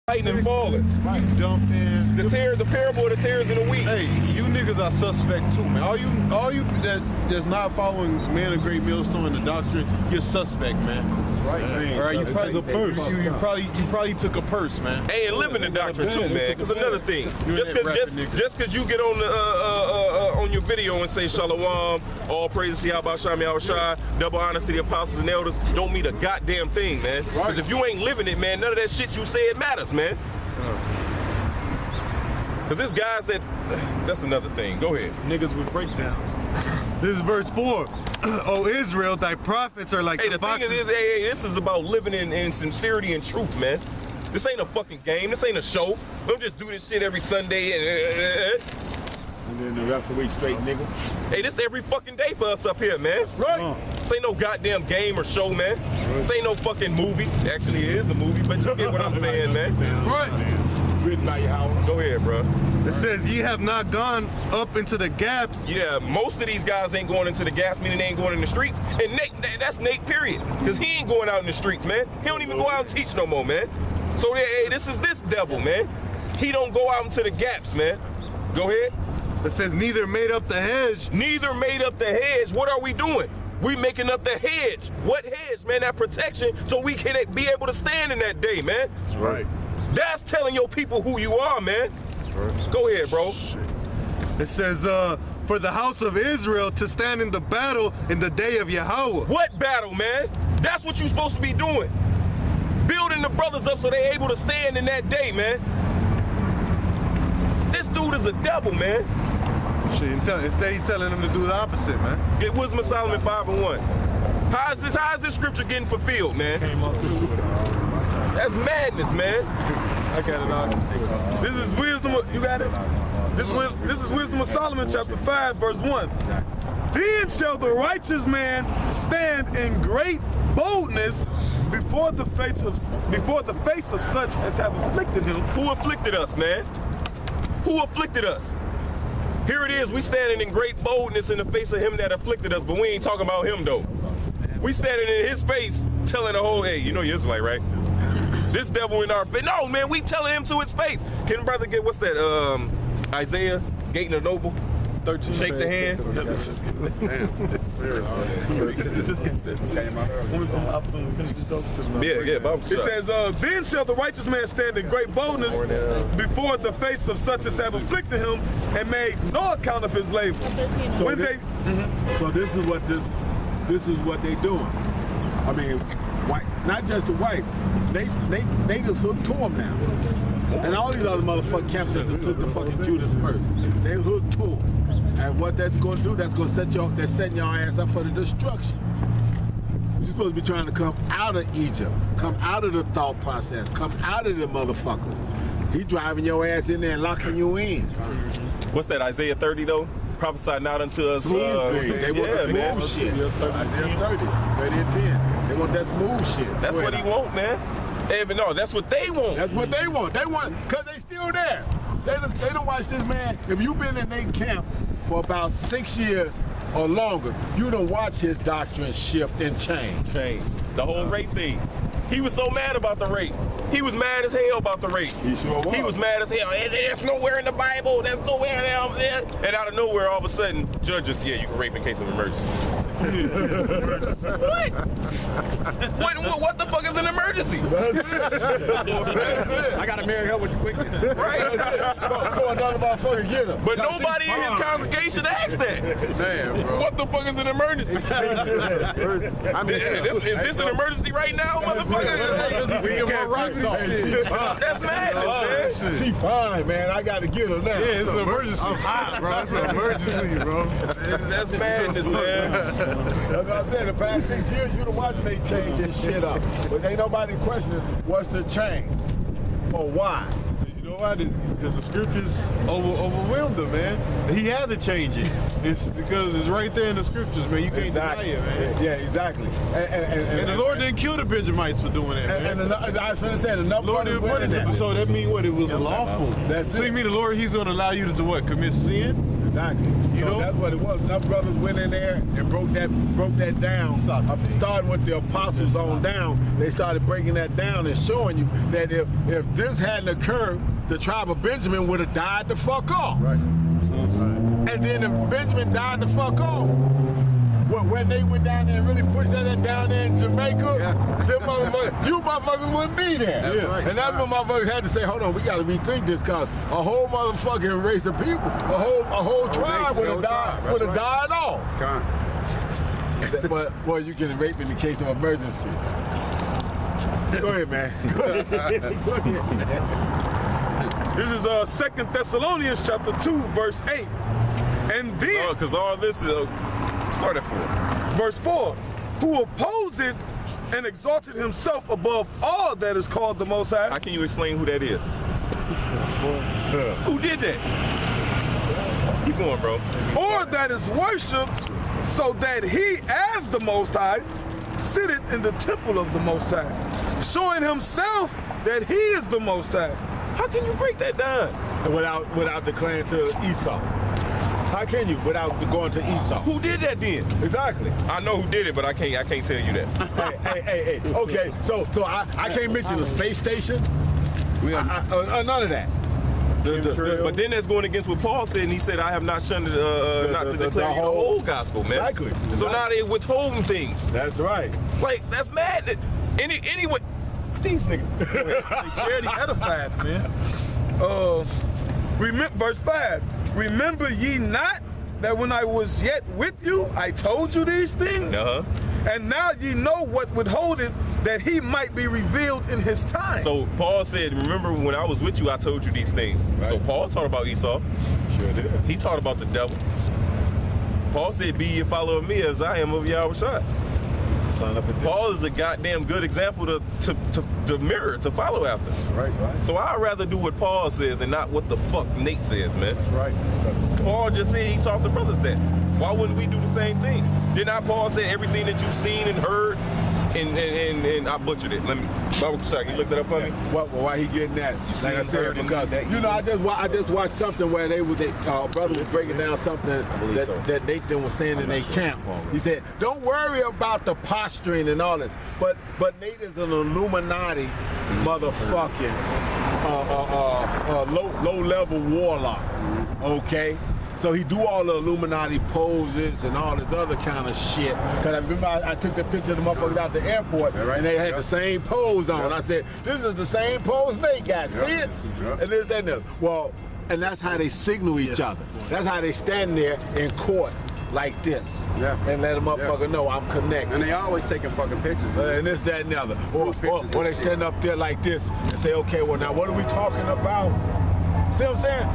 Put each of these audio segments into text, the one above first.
Fighting and falling. Right. Dumb man. The parable of the tares in the wheat. Hey, you niggas are suspect too, man. All you that's not following Man of Great Millstone and the doctrine, you're suspect, man. Right. All right. You probably took a purse. You probably took a purse, man. Hey, and living the doctrine too, man. Because another thing, just because you get on the on your video and say Shalom, all praises to Yahweh Shai Shai, double honor to the apostles and elders, don't mean a goddamn thing, man. Because if you ain't living it, man, none of that shit you said matters, man. Because there's guys that's another thing. Go ahead. Niggas with breakdowns. This is verse 4. Oh, Israel, thy prophets are like the the foxes. thing is, this is about living in sincerity and truth, man. This ain't a fucking game. This ain't a show. Don't just do this shit every Sunday and then the rest of the week straight, nigga. Hey, this every fucking day for us up here, man. Right. This ain't no goddamn game or show, man. This ain't no fucking movie. Actually, it is a movie, but you get what I'm saying, man. Right. Written by Yahweh. Go ahead, bro. It says, ye have not gone up into the gaps. Yeah, most of these guys ain't going into the gaps, meaning they ain't going in the streets. And Nate, that's Nate, period. Because he ain't going out in the streets, man. He don't even go out and teach no more, man. So, hey, this is this devil, man. He don't go out into the gaps, man. Go ahead. It says, neither made up the hedge. Neither made up the hedge. What are we doing? We making up the hedge. What hedge, man? That protection so we can be able to stand in that day, man. That's right. That's telling your people who you are, man. That's right. Go ahead, bro. It says, for the house of Israel to stand in the battle in the day of Yahweh. What battle, man? That's what you're supposed to be doing. Building the brothers up so they're able to stand in that day, man. This dude is a devil, man. Shit, instead he's telling them to do the opposite, man. Get Wisdom of Solomon 5:1. How is this scripture getting fulfilled, man? That's madness, man. I got it all. This is wisdom. You got it? This is Wisdom of Solomon, chapter 5, verse 1. Then shall the righteous man stand in great boldness before the face of such as have afflicted him. Who afflicted us, man? Who afflicted us? Here it is, we standing in great boldness in the face of him that afflicted us, but we ain't talking about him though. We standing in his face telling the whole, hey, you know you're Israelite, right? This devil in our face. No, man, we telling him to his face. Can brother get, what's that, Isaiah, Gate of the Noble? 13. Shake the hand. Yeah, Bible. It says, then shall the righteous man stand in great boldness before the face of such as have afflicted him and made no account of his labor. So when so this is what they doing. I mean, white, not just the whites. They just hooked to him now. And all these other motherfucking captains that took the fucking Judas purse. They hooked to him. And what that's going to do, that's going to setting your ass up for the destruction. You're supposed to be trying to come out of Egypt, come out of the thought process, come out of the motherfuckers. He driving your ass in there and locking you in. What's that, Isaiah 30 though? Prophesy not unto us. Smooth things. They want the smooth shit. Isaiah 30 and 10. They want that smooth shit. That's what he want, man. Hey, but no, that's what they want. That's what they want. They want, because they still there. They don't watch this man. If you've been in their camp for about 6 years or longer, you don't watch his doctrine shift and change. The whole rape thing. He was so mad about the rape. He was mad as hell about the rape. He sure was. He was mad as hell. And there's nowhere in the Bible. There's nowhere there. And out of nowhere, all of a sudden, judges, yeah, you can rape in case of emergency. What the fuck is an emergency? I gotta marry her with you quickly. Right? Go another motherfucker get him. But nobody in his congregation asked that. Damn, bro. What the fuck is an emergency? I mean, is this an emergency right now, motherfucker? we give her rocks off. That's madness, man. She fine, man. I gotta get her now. Yeah, it's an emergency. I'm hot, bro. It's an emergency, bro. That's madness, man. That's what I said. The past 6 years, you done watching they change this shit up. But ain't nobody questioning what's the change or why. You know why? Because the scriptures overwhelmed him, man. He had to change it. It's because it's right there in the scriptures, man. You can't deny it, man. Yeah, exactly. And the Lord didn't kill the Benjamites for doing that, man. And I was finna say, the number Lord didn't punish them. So that means what? It was lawful. That's so it. you mean the Lord, he's going to allow you to what? Commit sin? Exactly. So that's what it was. Enough brothers went in there and broke that down. Starting with the apostles on down, they started breaking that down and showing you that if this hadn't occurred, the tribe of Benjamin would have died the fuck off. Right. And then if Benjamin died the fuck off, when they went down there and really pushed that down there in Jamaica, them motherfuckers, you motherfuckers wouldn't be there. That's right. And that's when motherfuckers had to say, hold on, we gotta rethink this, cause a whole motherfucking race of people, a whole tribe would have died off. But boy, you getting raped in the case of emergency. Go ahead, man. Go ahead. This is 2 Thessalonians chapter 2, verse 8. And then, because all this is started for verse 4, who opposed it and exalted himself above all that is called the Most High. How can you explain who that is? Who did that? Keep going, bro. Or that is worshipped, so that he, as the Most High, sitteth in the temple of the Most High, showing himself that he is the Most High. How can you break that down? Without declaring to Esau. How can you without going to Esau? Who did that then? Exactly. I know who did it, but I can't tell you that. hey. Okay, so I can't mention the space station. None of that. But then that's going against what Paul said, and he said, I have not shunned not to declare the whole gospel, man. Exactly. So now they withholding things. That's right. Like, that's mad. Anyway, these niggas. Charity edified, man. Verse 5. Remember ye not that when I was yet with you, I told you these things? And now ye know what withholdeth, that he might be revealed in his time. So Paul said, remember when I was with you, I told you these things. Right. So Paul taught about Esau. Sure did. He taught about the devil. Paul said, be ye a follower of me as I am of Yahushua. Paul is a goddamn good example to mirror, to follow after. Right. So I'd rather do what Paul says and not what the fuck Nate says, man. That's right. Paul just said he taught the brothers that. Why wouldn't we do the same thing? Did not Paul say everything that you've seen and heard? And I butchered it. Let me, Baba Shaq, you looked that up for me? Why he getting that? Like I said, because I just watched something where brother was breaking down something that Nathan was saying in their camp. He said, "Don't worry about the posturing and all this, but Nate is an Illuminati motherfucking low-level warlock, okay?" So he do all the Illuminati poses and all this other kind of shit. Cause I remember I took the picture of the motherfuckers out the airport and they had the same pose on. I said, this is the same pose they got, see it? And this, that, and that. Well, and that's how they signal each other. That's how they stand there in court like this. And let a motherfucker know I'm connected. And they always taking fucking pictures. And this, that, and the other. Or they stand up there like this and say, okay, well now what are we talking about? See what I'm saying?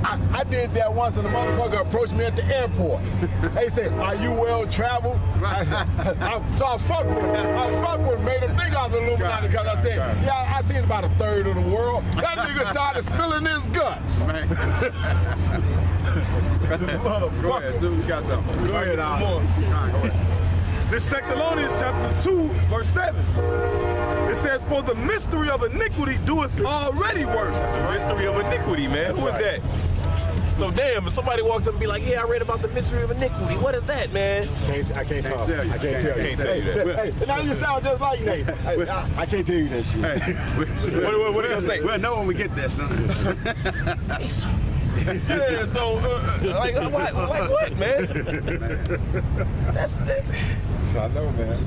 I did that once and the motherfucker approached me at the airport. They said, are you well traveled? So I fucked with him, made him think I was Illuminati because I said, yeah, I seen about a third of the world. That nigga started spilling his guts. Motherfucker. Go ahead, so we got something. Go ahead, Al. This Thessalonians chapter 2, verse 7. It says, for the mystery of iniquity doeth already work. The mystery of iniquity, man. Who is that? So damn, if somebody walked up and be like, yeah, I read about the mystery of iniquity. What is that, man? I can't talk. I can't tell you that. Hey, now you sound just like Nate. I can't tell you that shit. What did I say? We'll know when we get there, son. Yeah, so, like what, man? That's it. I know, man.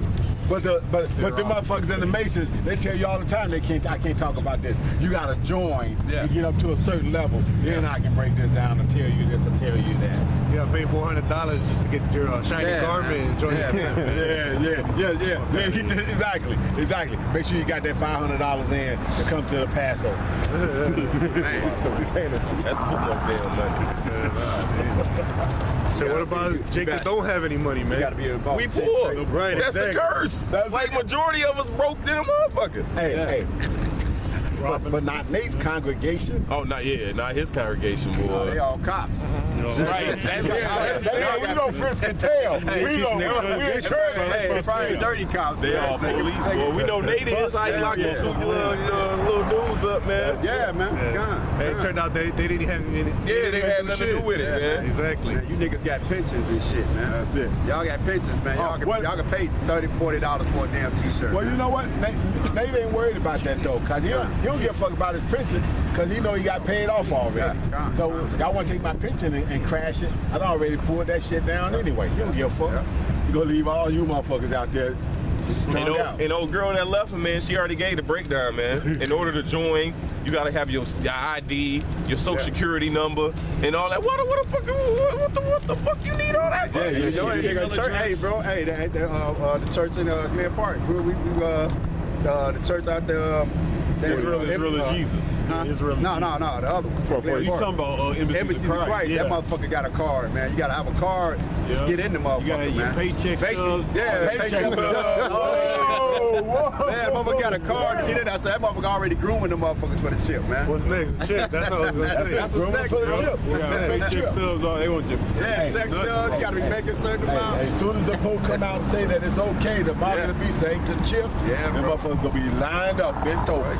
But the motherfuckers in the Masons, they tell you all the time I can't talk about this. You gotta join and get up to a certain level. Then I can break this down and tell you this and tell you that. You gotta pay $400 just to get your shiny garment and join the camp. Exactly. Make sure you got that $500 in to come to the Passover. That's too much damn money. So what about Jake that don't have any money, man? We poor. Right, that's exactly the curse. That's like majority of us broke than a motherfucker. Hey. but not Nate's congregation. Oh, not his congregation, They boy. all cops. Right. We know frisk and tail. We know we in church. Hey, probably dirty cops. They man. all police, boy. We know Nate is. How you lock them two little dudes up, man. Yeah, man. Hey, it turned out they didn't have any. Yeah, they had nothing to do with it, man. Exactly. Man, you niggas got pensions and shit, man. That's it. Y'all got pensions, man. Y'all can pay $30, $40 for a damn t-shirt. Well, you know what? Nate ain't worried about that though, cause he don't give a fuck about his pension, cause he know he got paid off already. Yeah, so y'all want to take my pension and crash it? I done already pulled that shit down anyway. He don't give a fuck. Yeah. You gonna leave all you motherfuckers out there strung out. And old girl that left him, man, she already gave the breakdown, man. In order to join, you gotta have your ID, your social security number, and all that. What the fuck you need all that for? Yeah, You know, hey, bro, hey, the church in Glen Park, the church out there. Israel Jesus. Huh? Israel. No, the other one. You talking about Embassy of Christ. Yeah. That motherfucker got a card, man. You gotta have a card to get in the motherfucker, You gotta have your man. paycheck stubs. Yeah, Paycheck stubs. Man, motherfucker got a card to get in. I said that motherfucker already grooming the motherfuckers for the chip, man. What's next? Chip. That's all I was gonna say. That's what's next, for the bro. chip. We got paycheck stubs. They want you. Yeah, sex stubs. You gotta be making certain amount. As soon as the Pope come out and say that it's okay to mark the beast ain't to chip, Yeah, them bro. motherfuckers gonna be lined up, bent over. Right.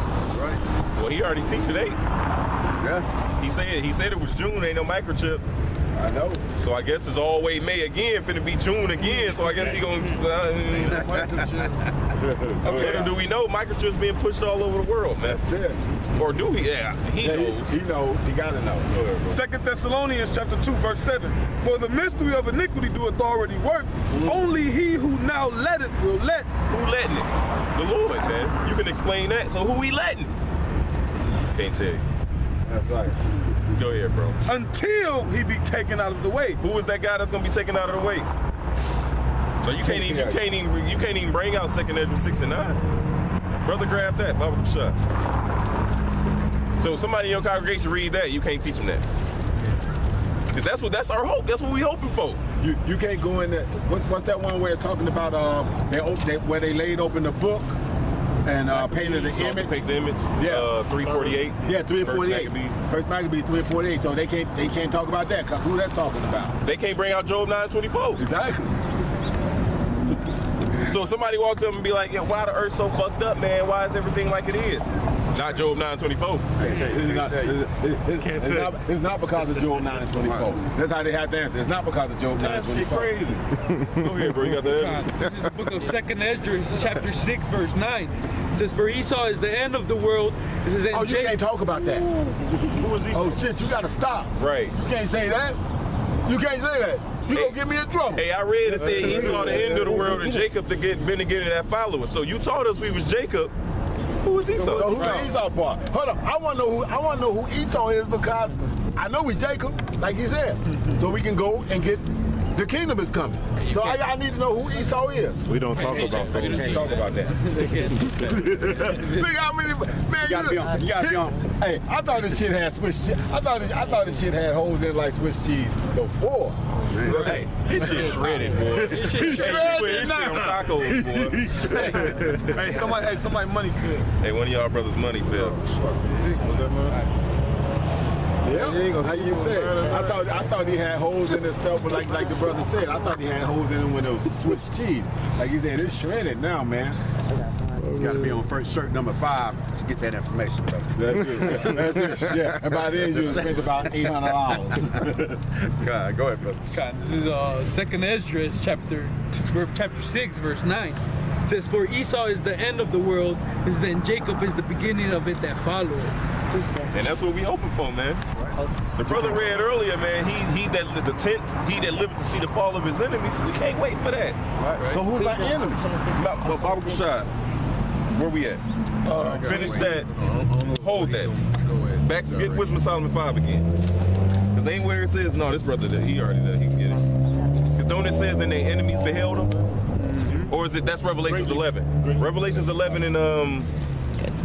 Well, he already teach today. Yeah. He said it was June, ain't no microchip. I know. So I guess it's all way May again, finna be June again. So I guess he gonna. Okay, do we know microchips being pushed all over the world, man? That's it. Or do he? Yeah, he knows. He knows. He gotta know. 2 Thessalonians chapter 2, verse 7. For the mystery of iniquity doeth already work. Only he who now letteth will let. Who letting it? The Lord, man. You can explain that. So who he letting? Can't tell you. That's right. Go ahead, bro. Until he be taken out of the way. Who is that guy that's gonna be taken out of the way? So you can't even bring out 2nd Ezra 6 and 9. Brother, grab that. Bible shot. So somebody in your congregation read that, you can't teach them that. Cause that's our hope. That's what we hoping for. You can't go in there. What's that one where it's talking about where they laid open the book and painted the image? Paint the image. Yeah. 348. Yeah, 348. First Maccabees 348. So they can't talk about that because who that's talking about? They can't bring out Job 9:24. Exactly. So if somebody walked up and be like, yeah, why the earth so fucked up, man? Why is everything like it is? Not Job 9:24. It's not because of Job 9:24. That's how they have to answer. It's not because of Job 9:24. That shit crazy. Go ahead, bro. You got that? This is the book of 2nd Ezra, chapter 6, verse 9. It says, for Esau is the end of the world. It says, Oh, you can't talk about that. Who is he? Oh shit, you gotta stop. Right. You can't say that. You can't say that. You gonna get me in trouble. Hey, I read it said Esau the end of the world and Jacob been to get that follower. So you taught us we was Jacob. Who is Esau? So who's the Esau part? Hold up, I wanna know who Esau is because I know we Jacob, like you said. So we can go and get the kingdom is coming. So I need to know who Esau is. We don't talk about that. We can't talk about that. Look how many man You gotta be on. Hey, I thought this shit had Swiss cheese. I thought this shit had holes in like Swiss cheese before. Hey, this shit shredded, boy. This shit shredded now. On tacos, boy. Hey, somebody money filled. Hey, one of y'all brothers money filled. Yeah, like you said. I thought he had holes in his stuff, but like the brother said, I thought he had holes in him when it was Swiss cheese. Like he said, it's shredded now, man. You gotta be on first shirt number 5 to get that information, brother. That's it. That's it. Yeah, and by then you spent about $800. God, go ahead, brother. God, this is 2nd Ezra, chapter 6, verse 9. It says, for Esau is the end of the world, and Jacob is the beginning of it that followeth. And that's what we hoping for, man. The brother read earlier, man, he that lived to see the fall of his enemies, so we can't wait for that. So who's my enemy? But Baba Shah, where we at? Finish that, hold that. Back to get Wisdom of Solomon 5 again. Because ain't where it says, no, this brother, he already did, he can get it. Because don't it says, and their enemies beheld them? Or is it, that's Revelations 11. Revelations 11 and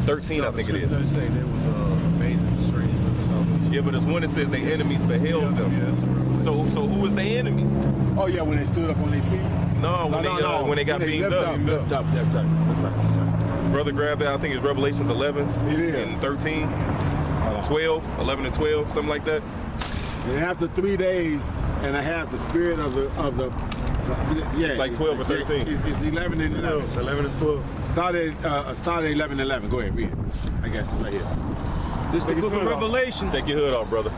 13, I think it is. Yeah, but it's one that says the enemies beheld them. So who is their enemies? Oh yeah, when they stood up on their feet? No, when they got beamed up. Lift up. That's right. Brother grabbed that. I think it's Revelations 11 and 13, 12, 11 and 12, something like that. And after 3 days and a half, the spirit of the Like 12 or 13. It's 11 and 11. It's 11 and 12. Started 11 and 11. Go ahead, read it. I got it right here. This is the book of Revelation. Take your hood off, brother.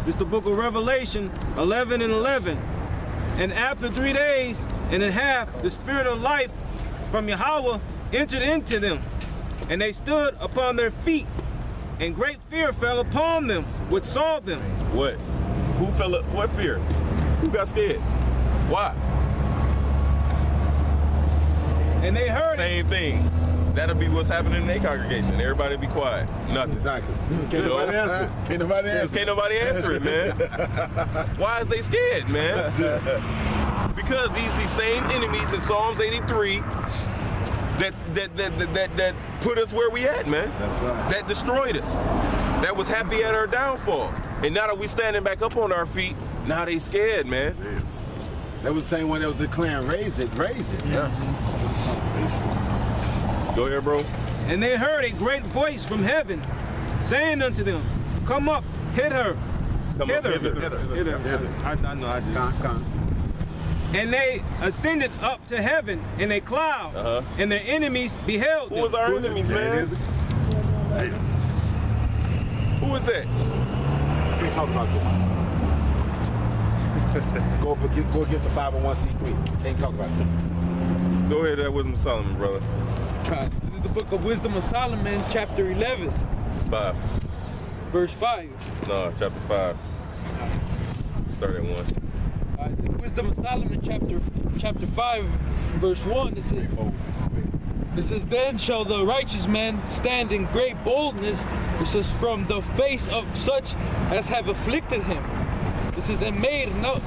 This is the book of Revelation 11 and 11. And after 3 days and a half, the spirit of life from Yahweh entered into them. And they stood upon their feet. And great fear fell upon them which saw them. What? Who fell up? What fear? Who got scared? Why? And they heard Same thing. That'll be what's happening in their congregation. Everybody be quiet. Nothing. Exactly. You know? Can't nobody answer. Can't nobody answer it, man. Why is they scared, man? Because these same enemies in Psalms 83 that put us where we at, man. That's right. That destroyed us. That was happy at our downfall. And now that we standing back up on our feet, now they scared, man. That was the same one that was declaring, raise it, raise it. Yeah. Go ahead, bro. And they heard a great voice from heaven, saying unto them, come up, hit her. Come up, hither. I know, I just. And they ascended up to heaven in a cloud, and their enemies beheld them. Who was our enemies, man? Who was that? Can't talk about that. Go against the 501c3. Can't talk about that. Go ahead, that Wisdom of Solomon, brother. This is the book of Wisdom of Solomon, chapter 11, 5. verse 5. No, chapter 5. Start at 1. The Wisdom of Solomon, chapter 5, verse 1. It says, then shall the righteous man stand in great boldness. It says, from the face of such as have afflicted him. It says, and made no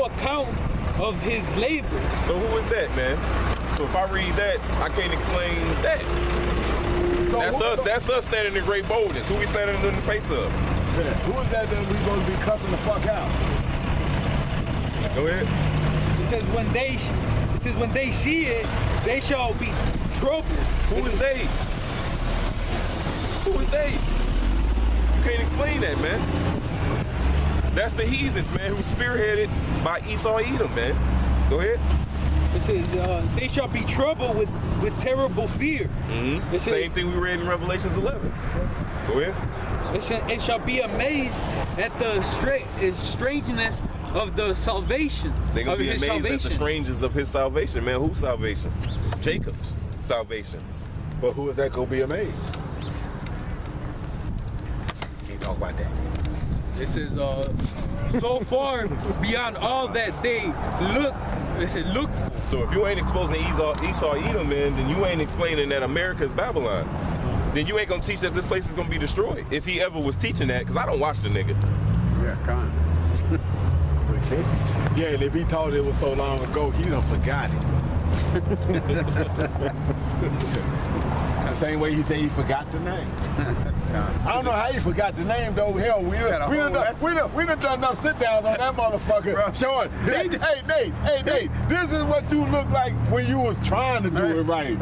account of his labor. So who is that, man? So if I read that, I can't explain that. That's us standing in great boldness. Who we standing in the face of? Yeah. Who is that we supposed to be cussing the fuck out? Go ahead. It says when they see it, they shall be troubled. Who is they? Who is they? You can't explain that, man. That's the heathens, man, who's spearheaded by Esau Edom, man. Go ahead. It says they shall be troubled with terrible fear. Mm-hmm. It says, same thing we read in Revelations 11. Go ahead. It says, and shall be amazed at the strangeness of the salvation. They're going to be his amazed salvation. at the strangers of his salvation, man. Whose salvation? Jacob's salvation. But who is that going to be amazed? Can't talk about that. It says, so far beyond all that they looked for. So if you ain't exposing Esau Edom, man, then you ain't explaining that America is Babylon. Then you ain't gonna teach that this place is gonna be destroyed. If he ever was teaching that, because I don't watch the nigga. Yeah, kind of. But he can't teach. Yeah, and if he told it was so long ago, he done forgot it. The same way he said he forgot the name. I don't know how he forgot the name though. Hell, we done done enough sit downs on that motherfucker. Showing, hey Nate, this is what you look like when you was trying to do it right.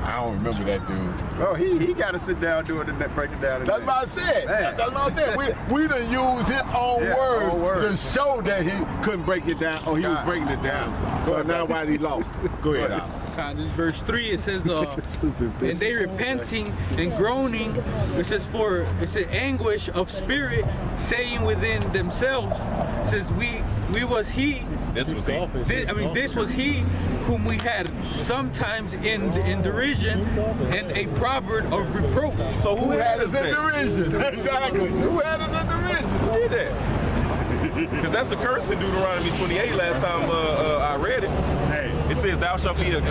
I don't remember that dude. Oh, he got to sit down doing it, break it down. That's what I said. That's what I said. We done used his own words to show that he couldn't break it down, or he was breaking it down. So now why he lost? Go ahead, Al. This is verse 3. It says, and they repenting and groaning. It says anguish of spirit, saying within themselves. It says we was he. This was he. This was he whom we had sometimes in derision and a proverb of reproach. So who had us in derision? Exactly. Who had us in derision? Who did that? Because that's a curse in Deuteronomy 28 last time I read it. It says, thou shalt be a... you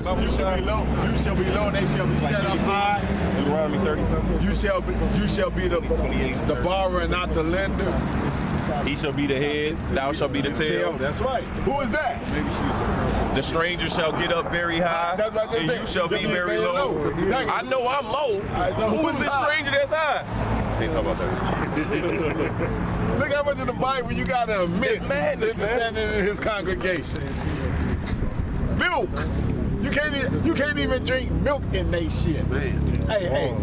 shall be low, they shall be set up high. Deuteronomy 30 something. You shall be the borrower and not the lender. He shall be the head, thou shalt be the tail. That's right. Who is that? The stranger shall get up very high, and you shall be very low. I know I'm low. Who is this stranger that's high? Can't talk about that. Look how much in the Bible you gotta admit it's madness, standing in his congregation. milk. You can't even drink milk in they shit. Man. Hey.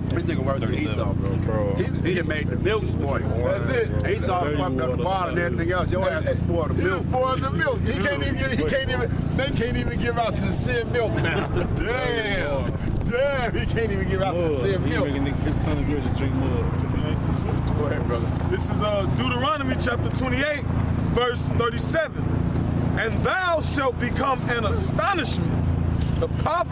This nigga worse than Esau, bro. He just made the milk spoil. That's it. Esau fucked up the bottle and everything else. Your ass is spoiled the milk. He spoiled the milk. They can't even give out sincere milk now. Damn, he can't even give out sincere milk. Making niggas kind of good to drink more. Go ahead, brother. This is Deuteronomy chapter 28, verse 37. And thou shalt become an astonishment. The poverty